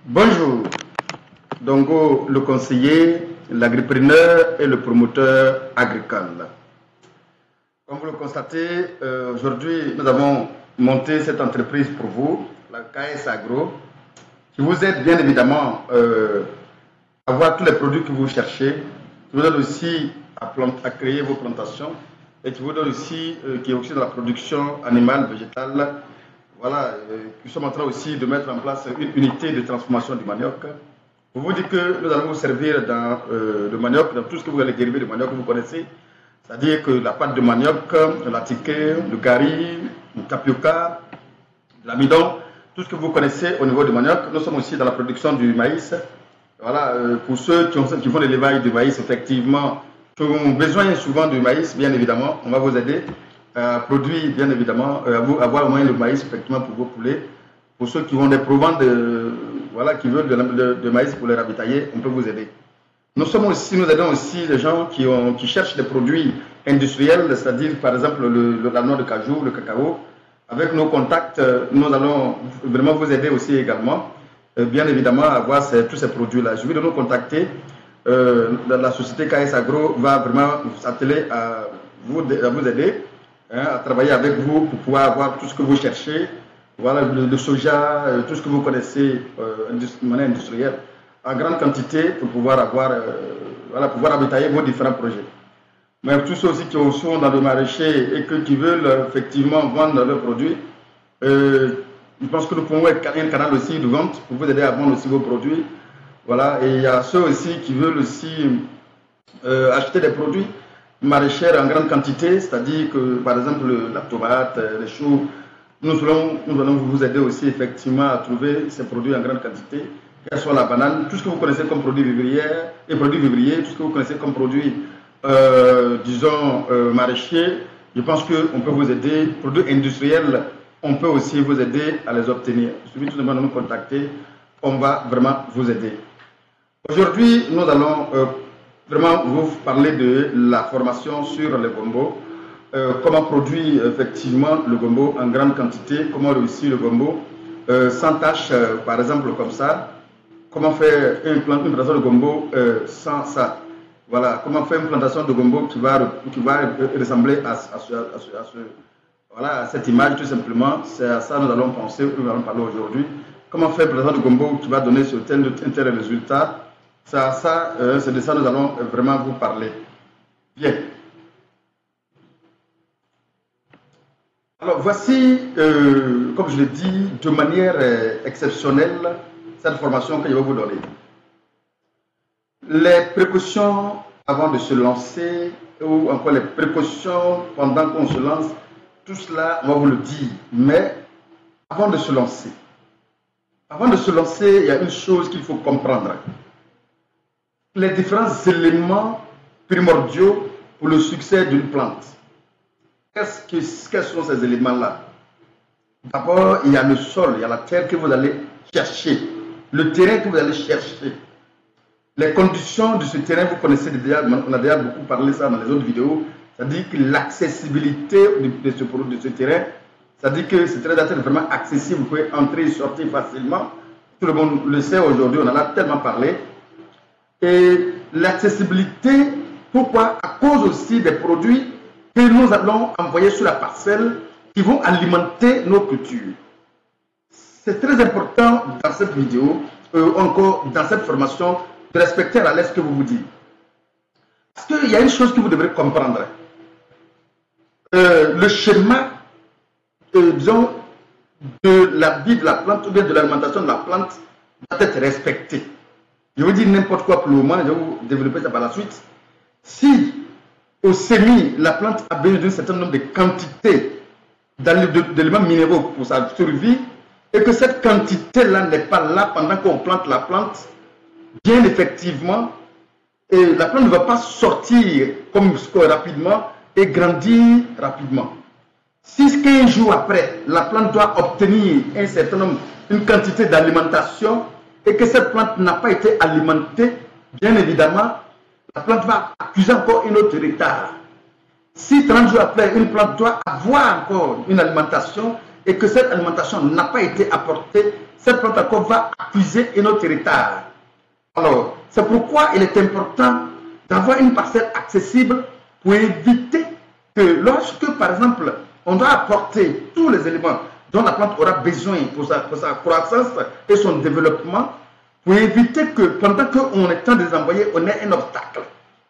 Bonjour, Dongo le conseiller, l'agripreneur et le promoteur agricole. Comme vous le constatez, aujourd'hui nous avons monté cette entreprise pour vous, la KS Agro, qui vous aide bien évidemment à avoir tous les produits que vous cherchez, qui vous aide aussi à créer vos plantations et qui vous donne aussi, qui est aussi dans la production animale, végétale. Voilà, nous sommes en train aussi de mettre en place une unité de transformation du manioc. Pour vous dire que nous allons vous servir dans le manioc, dans tout ce que vous allez dériver du manioc que vous connaissez. C'est-à-dire que la pâte de manioc, la tiquet, le gari, le tapioca, l'amidon, tout ce que vous connaissez au niveau du manioc. Nous sommes aussi dans la production du maïs. Voilà, pour ceux qui font l'élevage du maïs, effectivement, qui ont besoin souvent du maïs, bien évidemment, on va vous aider à produire, bien évidemment, avoir au moins le maïs, effectivement, pour vos poulets. Pour ceux qui ont des provents voilà, qui veulent de maïs pour les ravitailler, on peut vous aider. Nous aidons aussi les gens qui cherchent des produits industriels, c'est-à-dire, par exemple, la noix de cajou, le cacao. Avec nos contacts, nous allons vraiment vous aider aussi également, bien évidemment, à avoir tous ces produits-là. Je vais de nous contacter. La société KS Agro va vraiment s'atteler à vous aider, à travailler avec vous pour pouvoir avoir tout ce que vous cherchez. Voilà, le soja, tout ce que vous connaissez de manière industrielle, en grande quantité pour pouvoir pouvoir ravitailler vos différents projets. Mais tous ceux aussi qui sont dans le maraîcher et qui veulent effectivement vendre leurs produits, je pense que nous pouvons être un canal aussi de vente pour vous aider à vendre aussi vos produits. Voilà, et il y a ceux aussi qui veulent aussi acheter des produits maraîchers en grande quantité, c'est-à-dire que par exemple la tomate, les choux, nous allons vous aider aussi effectivement à trouver ces produits en grande quantité, qu'elle soit la banane, tout ce que vous connaissez comme produits vivriers, tout ce que vous connaissez comme produits, disons, maraîchers. Je pense qu'on peut vous aider. Produits industriels, on peut aussi vous aider à les obtenir. Il suffit tout simplement de nous contacter, on va vraiment vous aider. Aujourd'hui, nous allons vraiment vous parler de la formation sur le gombo. Comment produire effectivement le gombo en grande quantité, comment réussir le gombo sans tâche, par exemple comme ça. Comment faire une plantation de gombo sans ça. Voilà, comment faire une plantation de gombo qui va ressembler à cette image tout simplement. C'est à ça que nous allons penser, nous allons parler aujourd'hui. Comment faire une plantation de gombo qui va donner ce tel résultat. C'est de ça que nous allons vraiment vous parler. Bien. Alors voici, comme je l'ai dit, de manière exceptionnelle, cette formation que je vais vous donner. Les précautions avant de se lancer, ou encore les précautions pendant qu'on se lance, tout cela, on va vous le dire. Mais avant de se lancer, il y a une chose qu'il faut comprendre. Les différents éléments primordiaux pour le succès d'une plante. Quels sont ces éléments-là? D'abord, il y a le sol, il y a la terre que vous allez chercher, le terrain que vous allez chercher. Les conditions de ce terrain, vous connaissez déjà, on a déjà beaucoup parlé de ça dans les autres vidéos, c'est-à-dire que l'accessibilité de ce terrain, c'est-à-dire que ce terrain doit être vraiment accessible, vous pouvez entrer et sortir facilement. Tout le monde le sait aujourd'hui, on en a tellement parlé. Et l'accessibilité, pourquoi? À cause aussi des produits que nous allons envoyer sur la parcelle qui vont alimenter nos cultures. C'est très important dans cette vidéo, encore dans cette formation, de respecter à l'aise ce que vous dites. Parce qu'il y a une chose que vous devrez comprendre. Le schéma, disons, de la vie de la plante ou bien de l'alimentation de la plante doit être respecté. Je vous dis n'importe quoi pour le moment, je vais vous développer ça par la suite. Si au semis, la plante a besoin d'un certain nombre de quantités d'éléments minéraux pour sa survie, et que cette quantité-là n'est pas là pendant qu'on plante la plante, bien effectivement, et la plante ne va pas sortir comme rapidement et grandir rapidement. Si 15 jours après, la plante doit obtenir une quantité d'alimentation, et que cette plante n'a pas été alimentée, bien évidemment, la plante va accuser encore une autre retard. Si 30 jours après, une plante doit avoir encore une alimentation, et que cette alimentation n'a pas été apportée, cette plante encore va accuser un autre héritage. Alors, c'est pourquoi il est important d'avoir une parcelle accessible pour éviter que lorsque, par exemple, on doit apporter tous les éléments dont la plante aura besoin pour sa croissance et son développement, pour éviter que pendant qu'on est en train de les envoyer, on ait un obstacle.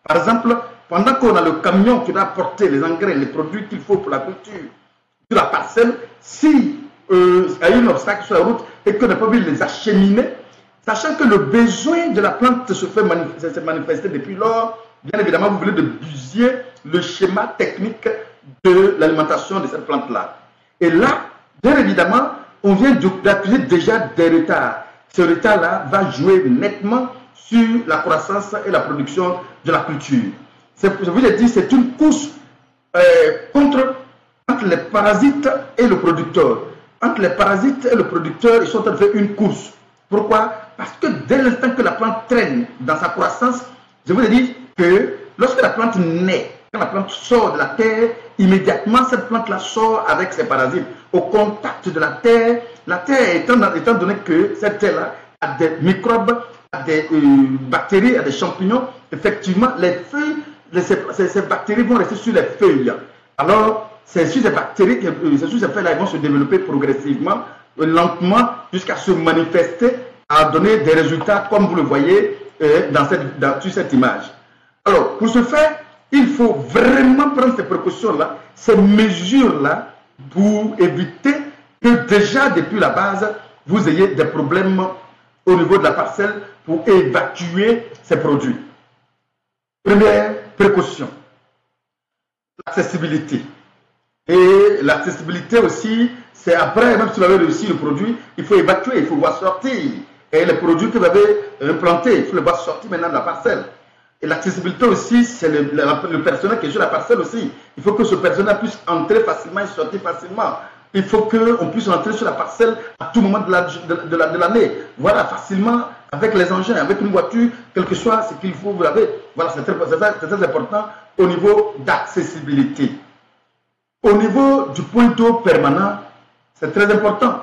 Par exemple, pendant qu'on a le camion qui doit apporter les engrais, les produits qu'il faut pour la culture, sur la parcelle, si il y a un obstacle sur la route et qu'on n'a pas pu les acheminer, sachant que le besoin de la plante se fait manifester depuis lors, bien évidemment, vous venez de busiller le schéma technique de l'alimentation de cette plante-là. Et là, bien évidemment, on vient d'accuser déjà des retards. Ce retard-là va jouer nettement sur la croissance et la production de la culture. Je vous ai dit, c'est une course entre les parasites et le producteur. Entre les parasites et le producteur, ils sont en train de faire une course. Pourquoi? Parce que dès l'instant que la plante traîne dans sa croissance, je vous ai dit que lorsque la plante naît, quand la plante sort de la terre, immédiatement cette plante-là sort avec ses parasites. Au contact de la terre étant donné que cette terre-là a des microbes, a des bactéries, a des champignons, effectivement, les feuilles, ces bactéries vont rester sur les feuilles. Alors, c'est sur ces bactéries, c'est sur ces feuilles-là, elles vont se développer progressivement, lentement, jusqu'à se manifester, à donner des résultats, comme vous le voyez sur cette image. Alors, pour ce faire, il faut vraiment prendre ces précautions-là, ces mesures-là, pour éviter que déjà, depuis la base, vous ayez des problèmes au niveau de la parcelle pour évacuer ces produits. Première précaution, l'accessibilité. Et l'accessibilité aussi, c'est après, même si vous avez réussi le produit, il faut évacuer, il faut voir sortir. Et les produits que vous avez implantés, il faut les voir sortir maintenant de la parcelle. Et l'accessibilité aussi, c'est le personnel qui est sur la parcelle aussi. Il faut que ce personnel puisse entrer facilement et sortir facilement. Il faut qu'on puisse entrer sur la parcelle à tout moment de l'année. Voilà, facilement, avec les engins, avec une voiture, quel que soit ce qu'il faut, vous l'avez. Voilà, c'est très important au niveau d'accessibilité. Au niveau du point d'eau permanent, c'est très important.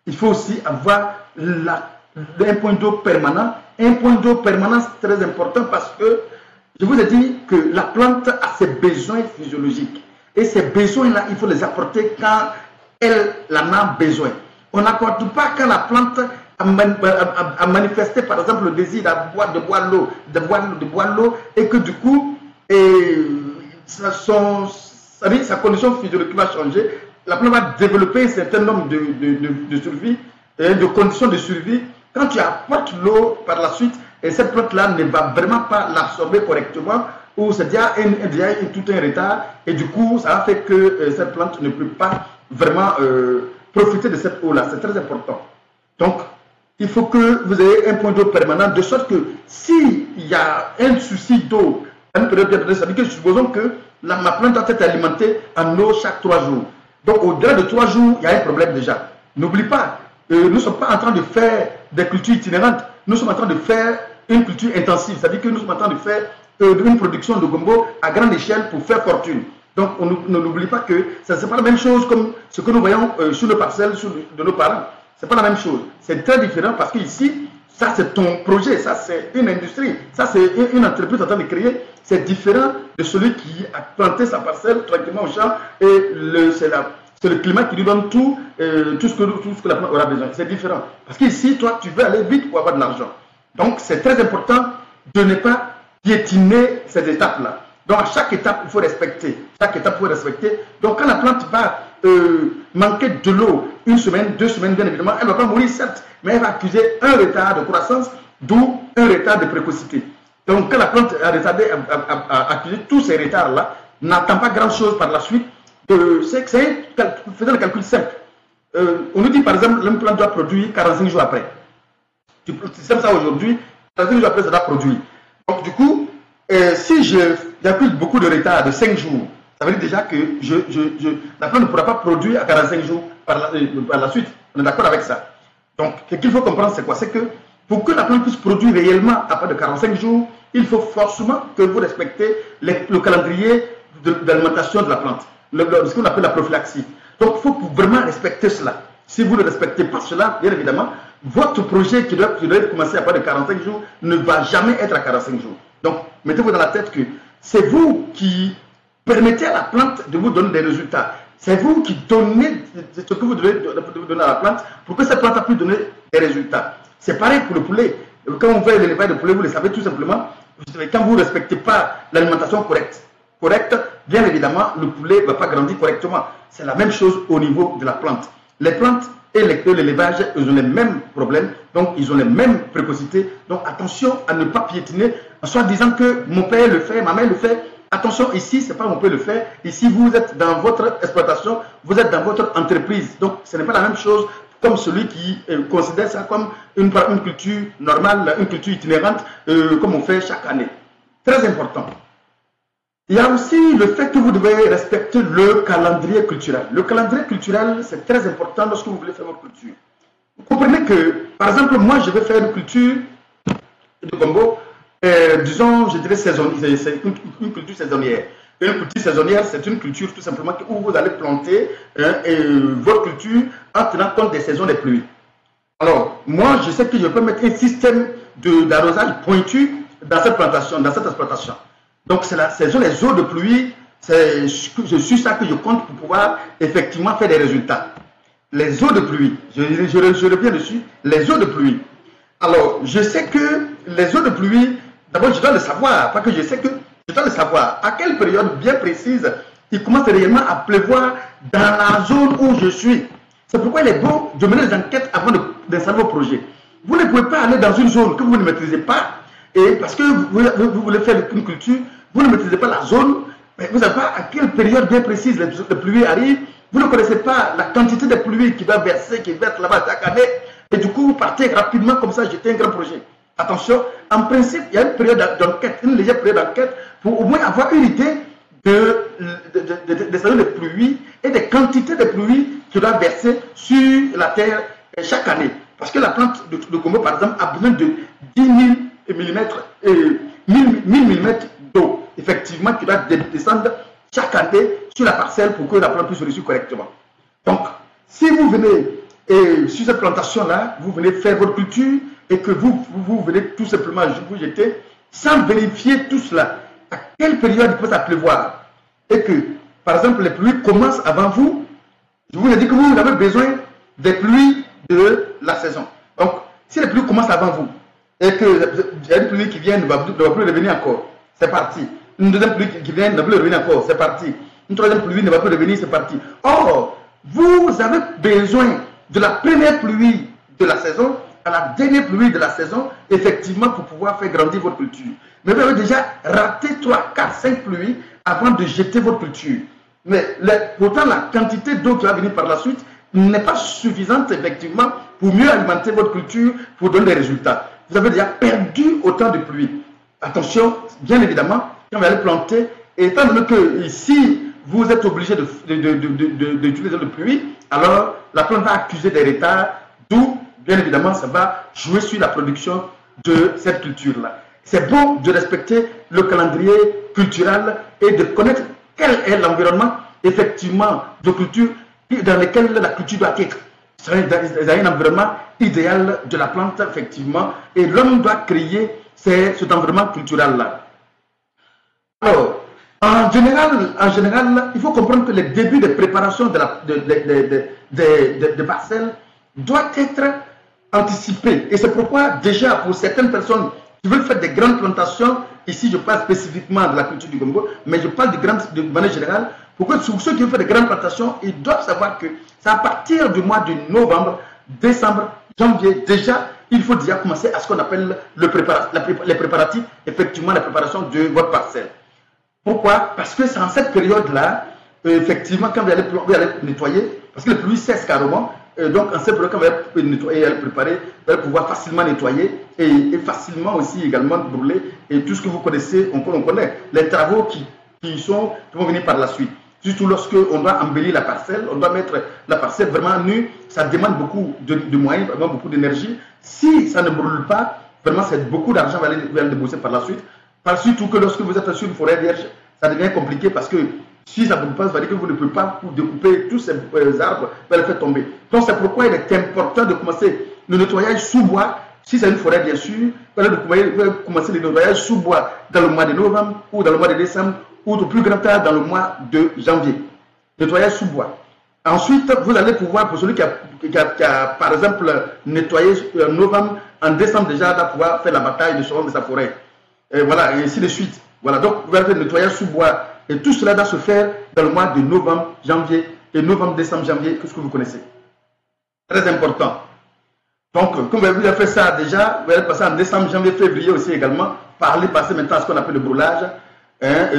Il faut aussi avoir un point d'eau permanent. Un point d'eau permanent, c'est très important parce que je vous ai dit que la plante a ses besoins physiologiques. Et ces besoins-là, il faut les apporter quand elle en a besoin. On n'accorde pas quand la plante a manifesté, par exemple, le désir de boire l'eau, et que du coup, sa condition physiologique va changer. La plante va développer un certain nombre de survie, de conditions de survie. Quand tu apportes l'eau par la suite, et cette plante-là ne va vraiment pas l'absorber correctement, ou c'est déjà tout un retard, et du coup, ça a fait que cette plante ne peut pas vraiment profiter de cette eau-là. C'est très important. Donc, il faut que vous ayez un point d'eau permanent, de sorte que s'il y a un souci d'eau à une période bien donnée, ça veut dire que supposons que ma plante doit être alimentée en eau chaque 3 jours. Donc, au-delà de 3 jours, il y a un problème déjà. N'oublie pas, nous ne sommes pas en train de faire des cultures itinérantes, nous sommes en train de faire une culture intensive. C'est-à-dire que nous sommes en train de faire une production de gombo à grande échelle pour faire fortune. Donc, on n'oublie pas que ce n'est pas la même chose comme ce que nous voyons sur le parcelle de nos parents. Ce n'est pas la même chose. C'est très différent parce qu'ici, ça c'est ton projet, ça c'est une industrie, ça c'est une entreprise en train de créer. C'est différent de celui qui a planté sa parcelle tranquillement au champ et c'est le climat qui lui donne tout ce que la plante aura besoin. C'est différent. Parce qu'ici, toi, tu veux aller vite pour avoir de l'argent. Donc, c'est très important de ne pas piétiner ces étapes-là. Donc, à chaque étape, il faut respecter. Chaque étape, il faut respecter. Donc, quand la plante va manquer de l'eau, 1 semaine, 2 semaines, bien évidemment, elle ne va pas mourir, certes, mais elle va accuser un retard de croissance, d'où un retard de précocité. Donc, quand la plante a retardé, a accusé tous ces retards-là, n'attend pas grand-chose par la suite. Faisons le calcul simple. On nous dit, par exemple, une plante doit produire 45 jours après. Tu sèmes ça aujourd'hui, 45 jours après, ça doit produire. Donc, du coup, si j'accuse beaucoup de retard de 5 jours, ça veut dire déjà que la plante ne pourra pas produire à 45 jours par la suite. On est d'accord avec ça. Donc, ce qu'il faut comprendre, c'est quoi? C'est que pour que la plante puisse produire réellement à part de 45 jours, il faut forcément que vous respectez le calendrier d'alimentation de la plante, ce qu'on appelle la prophylaxie. Donc, il faut vraiment respecter cela. Si vous ne respectez pas cela, bien évidemment, votre projet qui doit commencer à pas de 45 jours ne va jamais être à 45 jours. Donc, mettez-vous dans la tête que c'est vous qui permettez à la plante de vous donner des résultats. C'est vous qui donnez ce que vous devez donner à la plante pour que cette plante puisse donner des résultats. C'est pareil pour le poulet. Quand on fait l'élevage de poulet, vous le savez tout simplement, quand vous ne respectez pas l'alimentation correcte, bien évidemment, le poulet ne va pas grandir correctement. C'est la même chose au niveau de la plante. Les plantes et l'élevage, ils ont les mêmes problèmes, donc ils ont les mêmes précocités. Donc attention à ne pas piétiner en soi disant que mon père le fait, ma mère le fait. Attention, ici, ce n'est pas mon père le fait. Ici, vous êtes dans votre exploitation, vous êtes dans votre entreprise. Donc ce n'est pas la même chose comme celui qui considère ça comme une culture normale, une culture itinérante, comme on fait chaque année. Très important. Il y a aussi le fait que vous devez respecter le calendrier culturel. Le calendrier culturel, c'est très important lorsque vous voulez faire votre culture. Vous comprenez que, par exemple, moi, je vais faire une culture de gombo, disons, je dirais saisonnière, c'est une culture saisonnière. Une culture saisonnière, c'est une culture tout simplement où vous allez planter votre culture en tenant compte des saisons des pluies. Alors, moi, je sais que je peux mettre un système d'arrosage pointu dans cette plantation, dans cette exploitation. Donc, ce sont les eaux de pluie, c'est sur ça que je compte pour pouvoir effectivement faire des résultats. Les eaux de pluie, je reviens dessus, les eaux de pluie. Alors, je sais que les eaux de pluie, d'abord, je dois le savoir, pas que je sais que, je dois le savoir, à quelle période bien précise il commence réellement à pleuvoir dans la zone où je suis. C'est pourquoi il est bon de mener des enquêtes avant d'installer vos projets. Vous ne pouvez pas aller dans une zone que vous ne maîtrisez pas, et parce que vous voulez faire une culture, vous ne maîtrisez pas la zone, mais vous ne savez pas à quelle période bien précise les pluies arrivent, vous ne connaissez pas la quantité de pluie qui doit verser, qui verse là-bas chaque année, et du coup vous partez rapidement comme ça, jeter un grand projet. Attention, en principe, il y a une période d'enquête, une légère période d'enquête, pour au moins avoir une idée des saisons de pluie et des quantités de pluie qui doivent verser sur la terre chaque année. Parce que la plante de gombo, par exemple, a besoin de 10 000 mm d'eau, effectivement, qui doit descendre chaque année sur la parcelle pour que la plante puisse réussir correctement. Donc, si vous venez sur cette plantation-là, vous venez faire votre culture et que vous venez tout simplement vous jeter sans vérifier tout cela, à quelle période il peut ça pleuvoir et que, par exemple, les pluies commencent avant vous, je vous ai dit que vous avez besoin des pluies de la saison. Donc, si les pluies commencent avant vous et que il y a une pluie qui vient, ne va plus revenir encore, c'est parti. Une deuxième pluie qui vient, ne va plus revenir encore, c'est parti. Une troisième pluie ne va plus revenir, c'est parti. Or, vous avez besoin de la première pluie de la saison à la dernière pluie de la saison, effectivement, pour pouvoir faire grandir votre culture. Mais vous avez déjà raté 3, 4, 5 pluies avant de jeter votre culture. Mais pourtant, la quantité d'eau qui va venir par la suite n'est pas suffisante, effectivement, pour mieux alimenter votre culture, pour donner des résultats. Vous avez déjà perdu autant de pluie. Attention, bien évidemment, quand vous allez planter, étant donné que ici, vous êtes obligé d'utiliser de pluie, alors la plante va accuser des retards, d'où, bien évidemment, ça va jouer sur la production de cette culture-là. C'est bon de respecter le calendrier culturel et de connaître quel est l'environnement, effectivement, de culture dans lequel la culture doit être. C'est un environnement idéal de la plante, effectivement, et l'homme doit créer cet environnement culturel-là. Alors, en général, il faut comprendre que le début de préparation de parcelles doit être anticipé. Et c'est pourquoi, déjà, pour certaines personnes qui veulent faire des grandes plantations, ici je parle spécifiquement de la culture du gombo, mais je parle de manière générale, pour que ceux qui veulent faire des grandes plantations, ils doivent savoir que c'est à partir du mois de novembre, décembre, janvier, déjà, il faut déjà commencer à ce qu'on appelle les préparatifs, effectivement, la préparation de votre parcelle. Pourquoi? Parce que c'est en cette période-là, effectivement, quand vous allez nettoyer, parce que les pluies cessent carrément, donc en cette période, quand vous allez nettoyer et préparer, vous allez pouvoir facilement nettoyer et facilement aussi également brûler. Et tout ce que vous connaissez, on connaît, les travaux qui vont venir par la suite. Surtout lorsqu'on doit embellir la parcelle, on doit mettre la parcelle vraiment nue, ça demande beaucoup de moyens, vraiment beaucoup d'énergie. Si ça ne brûle pas, vraiment c'est beaucoup d'argent que vous allez débourser par la suite. Surtout que lorsque vous êtes sur une forêt vierge, ça devient compliqué parce que Si ça ne brûle pas, ça veut dire que vous ne pouvez pas découper tous ces arbres pour les faire tomber. Donc c'est pourquoi il est important de commencer le nettoyage sous bois. Si c'est une forêt, bien sûr, vous allez commencer le nettoyage sous bois dans le mois de novembre ou dans le mois de décembre ou de plus grand tard dans le mois de janvier. Nettoyage sous bois. Ensuite, vous allez pouvoir, pour celui qui a par exemple, nettoyé en novembre, en décembre déjà, va pouvoir faire la bataille de de sa forêt. Et voilà, et ainsi de suite. Voilà, donc vous allez faire le nettoyage sous bois. Et tout cela doit se faire dans le mois de novembre, janvier, et novembre, décembre, janvier, tout ce que vous connaissez. Très important. Donc, comme vous avez fait ça déjà, vous allez passer en décembre, janvier, février aussi également, passer maintenant à ce qu'on appelle le brûlage. Hein,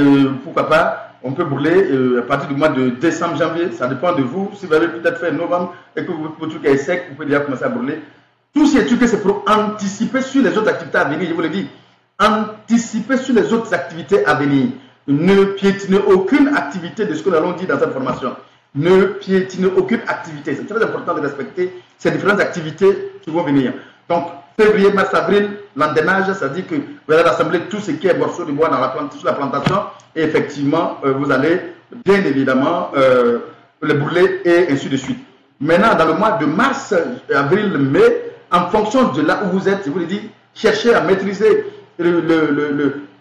pourquoi pas, on peut brûler à partir du mois de décembre, janvier, ça dépend de vous. Si vous avez peut-être fait novembre et que votre truc est sec, vous pouvez déjà commencer à brûler. Tous ces trucs, c'est pour anticiper sur les autres activités à venir, je vous le dis. Anticiper sur les autres activités à venir. Ne piétinez aucune activité de ce que nous allons dire dans cette formation. Ne piétinez aucune activité. C'est très important de respecter ces différentes activités qui vont venir. Donc, février, mars, avril, l'endainage, ça dit que vous allez rassembler tout ce qui est morceaux de bois sur la plantation et effectivement, vous allez bien évidemment les brûler et ainsi de suite. Maintenant, dans le mois de mars, avril, mai, en fonction de là où vous êtes, je vous l'ai dit, cherchez à maîtriser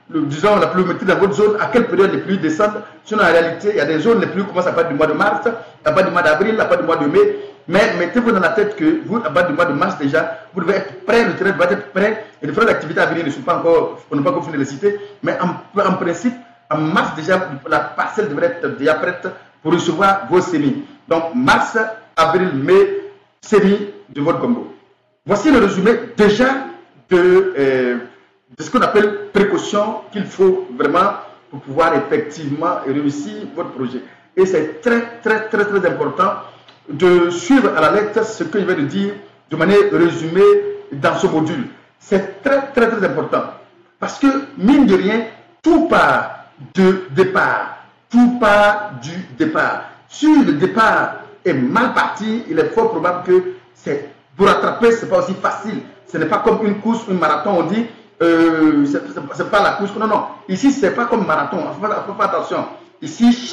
disons, la pluviométrie dans votre zone, à quelle période les pluies descendent. Sinon, en réalité, il y a des zones, les pluies commencent à partir du mois de mars, à partir du mois d'avril, à partir du mois de mai. Mais mettez-vous dans la tête que vous, à partir du mois de mars déjà, vous devez être prêt, le terrain doit être prêt. Et les différentes activités à venir ne sont pas encore, on n'a pas encore fini de les citer. Mais en principe, en mars déjà, la parcelle devrait être déjà prête pour recevoir vos semis. Donc, mars, avril, mai, semis de votre gombo. Voici le résumé déjà de ce qu'on appelle précaution qu'il faut vraiment pour pouvoir effectivement réussir votre projet. Et c'est très important de suivre à la lettre ce que je vais de dire de manière résumée dans ce module. C'est très important. Parce que, mine de rien, tout part du départ. Tout part du départ. Si le départ est mal parti, il est fort probable que pour rattraper, ce n'est pas aussi facile. Ce n'est pas comme une course, un marathon, on dit, c'est pas la course. Non. Ici, ce n'est pas comme marathon. Il faut faire attention. Ici,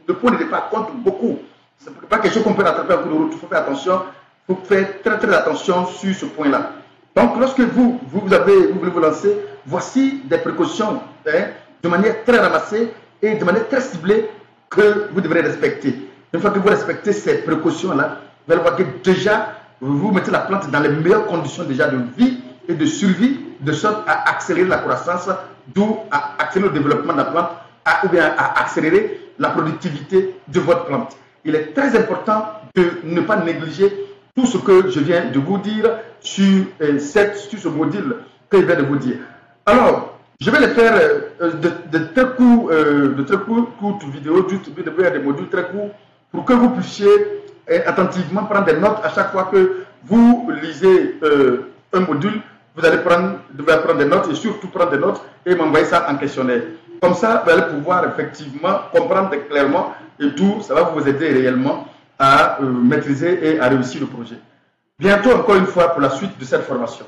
le point de départ compte beaucoup. Ce n'est pas quelque chose qu'on peut rattraper à coup de route. Il faut faire attention. Il faut faire très attention sur ce point-là. Donc, lorsque vous voulez vous lancer, voici des précautions de manière très ramassée et de manière très ciblée que vous devrez respecter. Une fois que vous respectez ces précautions-là, vous allez voir que déjà, vous mettez la plante dans les meilleures conditions déjà de vie et de survie, de sorte à accélérer la croissance, d'où à accélérer le développement de la plante, ou bien à accélérer la productivité de votre plante. Il est très important de ne pas négliger tout ce que je viens de vous dire sur ce module que je viens de vous dire. Alors, je vais les faire de très courtes vidéos, des modules très courts, pour que vous puissiez attentivement prendre des notes à chaque fois que vous lisez un module. Vous allez prendre des notes et surtout prendre des notes et m'envoyer ça en questionnaire. Comme ça, vous allez pouvoir effectivement comprendre clairement et tout, ça va vous aider réellement à maîtriser et à réussir le projet. Bientôt encore une fois pour la suite de cette formation.